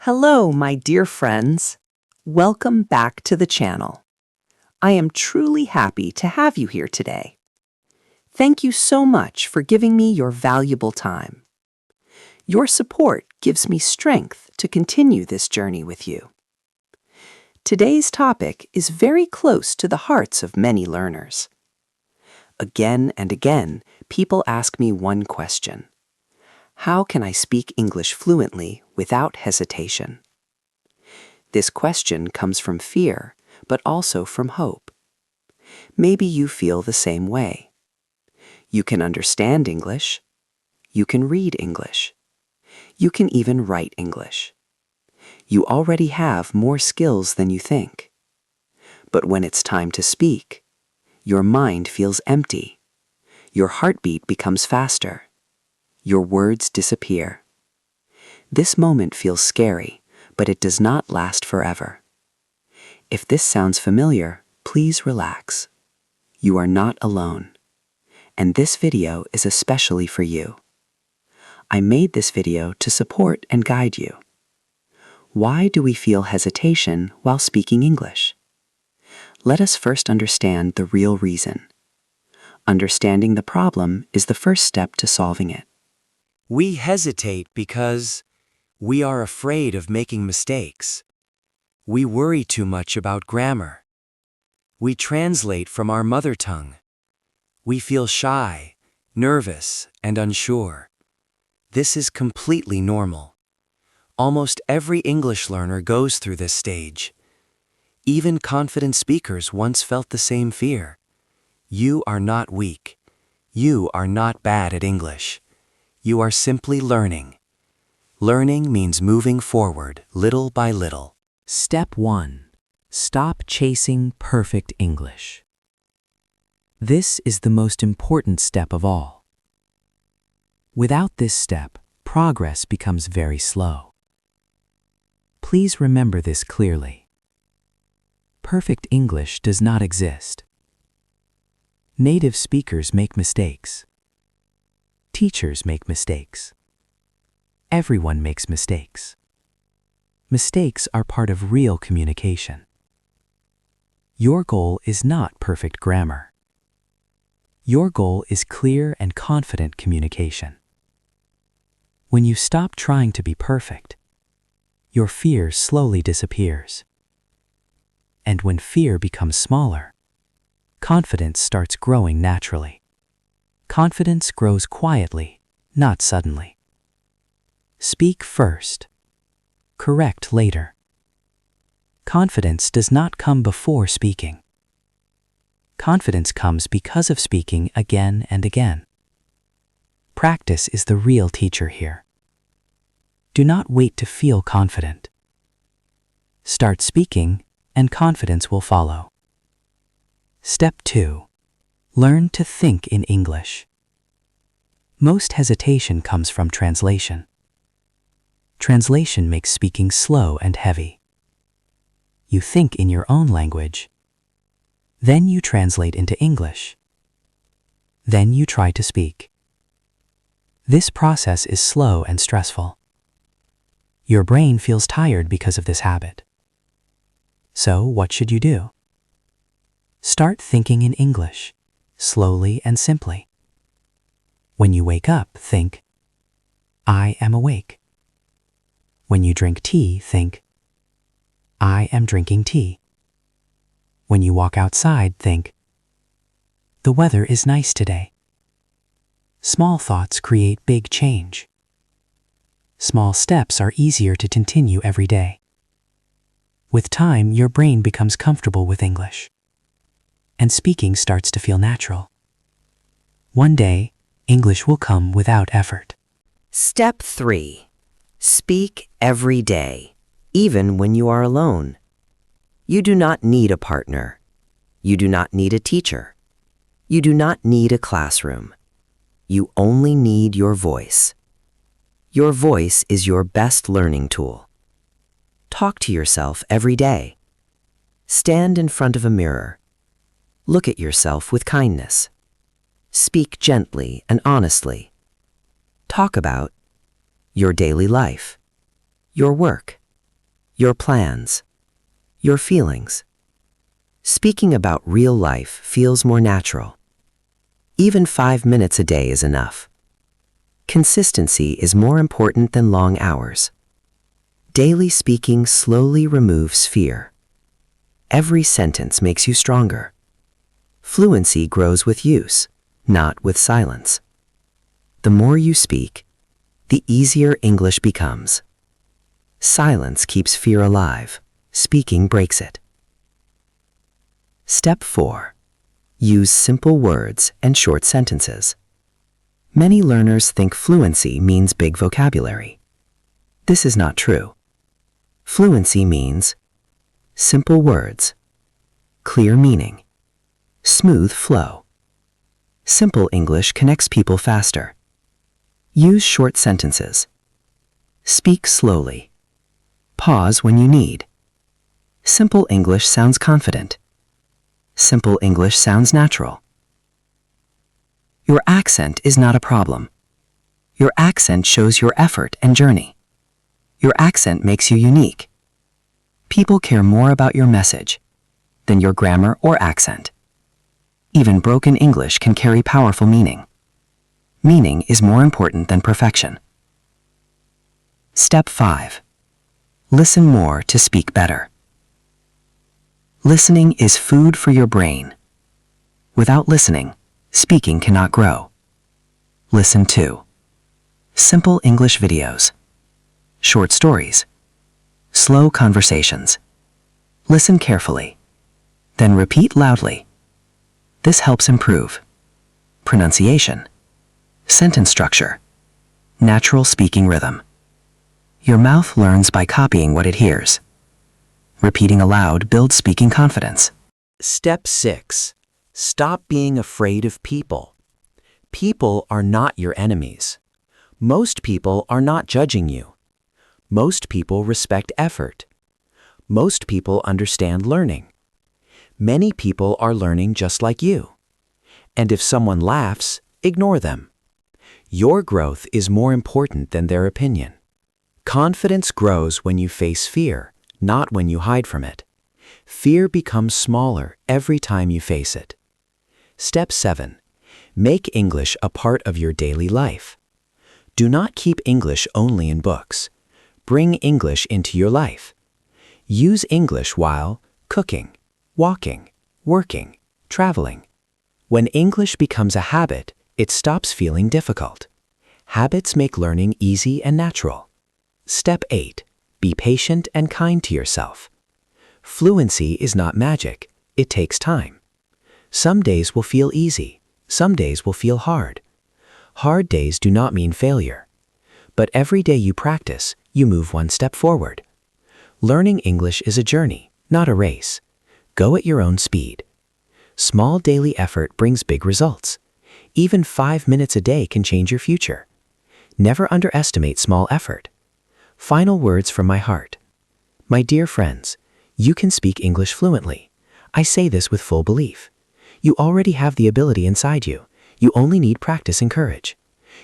Hello, my dear friends. Welcome back to the channel. I am truly happy to have you here today. Thank you so much for giving me your valuable time. Your support gives me strength to continue this journey with you. Today's topic is very close to the hearts of many learners. Again and again, people ask me one question. How can I speak English fluently without hesitation? This question comes from fear, but also from hope. Maybe you feel the same way. You can understand English. You can read English. You can even write English. You already have more skills than you think. But when it's time to speak, your mind feels empty. Your heartbeat becomes faster. Your words disappear. This moment feels scary, but it does not last forever. If this sounds familiar, please relax. You are not alone. And this video is especially for you. I made this video to support and guide you. Why do we feel hesitation while speaking English? Let us first understand the real reason. Understanding the problem is the first step to solving it. We hesitate because we are afraid of making mistakes. We worry too much about grammar. We translate from our mother tongue. We feel shy, nervous, and unsure. This is completely normal. Almost every English learner goes through this stage. Even confident speakers once felt the same fear. You are not weak. You are not bad at English. You are simply learning. Learning means moving forward little by little. Step 1. Stop chasing perfect English. This is the most important step of all. Without this step, progress becomes very slow. Please remember this clearly. Perfect English does not exist. Native speakers make mistakes. Teachers make mistakes. Everyone makes mistakes. Mistakes are part of real communication. Your goal is not perfect grammar. Your goal is clear and confident communication. When you stop trying to be perfect, your fear slowly disappears. And when fear becomes smaller, confidence starts growing naturally. Confidence grows quietly, not suddenly. Speak first. Correct later. Confidence does not come before speaking. Confidence comes because of speaking again and again. Practice is the real teacher here. Do not wait to feel confident. Start speaking, and confidence will follow. Step 2. Learn to think in English. Most hesitation comes from translation. Translation makes speaking slow and heavy. You think in your own language. Then you translate into English. Then you try to speak. This process is slow and stressful. Your brain feels tired because of this habit. So, what should you do? Start thinking in English, slowly and simply. When you wake up, think, I am awake. When you drink tea, think, I am drinking tea. When you walk outside, think, the weather is nice today. Small thoughts create big change. Small steps are easier to continue every day. With time, your brain becomes comfortable with English, and speaking starts to feel natural. One day, English will come without effort. Step 3. Speak every day, even when you are alone. You do not need a partner. You do not need a teacher. You do not need a classroom. You only need your voice. Your voice is your best learning tool. Talk to yourself every day. Stand in front of a mirror. Look at yourself with kindness. Speak gently and honestly. Talk about your daily life, your work, your plans, your feelings. Speaking about real life feels more natural. Even 5 minutes a day is enough. Consistency is more important than long hours. Daily speaking slowly removes fear. Every sentence makes you stronger. Fluency grows with use, not with silence. The more you speak, the easier English becomes. Silence keeps fear alive. Speaking breaks it. Step 4. Use simple words and short sentences. Many learners think fluency means big vocabulary. This is not true. Fluency means simple words, clear meaning, smooth flow. Simple English connects people faster. Use short sentences. Speak slowly. Pause when you need. Simple English sounds confident. Simple English sounds natural. Your accent is not a problem. Your accent shows your effort and journey. Your accent makes you unique. People care more about your message than your grammar or accent. Even broken English can carry powerful meaning. Meaning is more important than perfection. Step 5. Listen more to speak better. Listening is food for your brain. Without listening, speaking cannot grow. Listen to simple English videos, short stories, slow conversations. Listen carefully, then repeat loudly. This helps improve pronunciation, sentence structure, natural speaking rhythm. Your mouth learns by copying what it hears. Repeating aloud builds speaking confidence. Step 6. Stop being afraid of people. People are not your enemies. Most people are not judging you. Most people respect effort. Most people understand learning. Many people are learning just like you. And if someone laughs, ignore them. Your growth is more important than their opinion. Confidence grows when you face fear, not when you hide from it. Fear becomes smaller every time you face it. Step 7. Make English a part of your daily life. Do not keep English only in books. Bring English into your life. Use English while cooking, walking, working, traveling. When English becomes a habit, it stops feeling difficult. Habits make learning easy and natural. Step 8. Be patient and kind to yourself. Fluency is not magic. It takes time. Some days will feel easy. Some days will feel hard. Hard days do not mean failure. But every day you practice, you move one step forward. Learning English is a journey, not a race. Go at your own speed. Small daily effort brings big results. Even 5 minutes a day can change your future. Never underestimate small effort. Final words from my heart. My dear friends, you can speak English fluently. I say this with full belief. You already have the ability inside you. You only need practice and courage.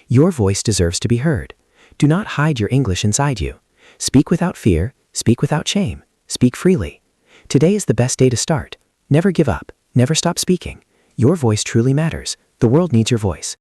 Your voice deserves to be heard. Do not hide your English inside you. Speak without fear. Speak without shame. Speak freely. Today is the best day to start. Never give up. Never stop speaking. Your voice truly matters. The world needs your voice.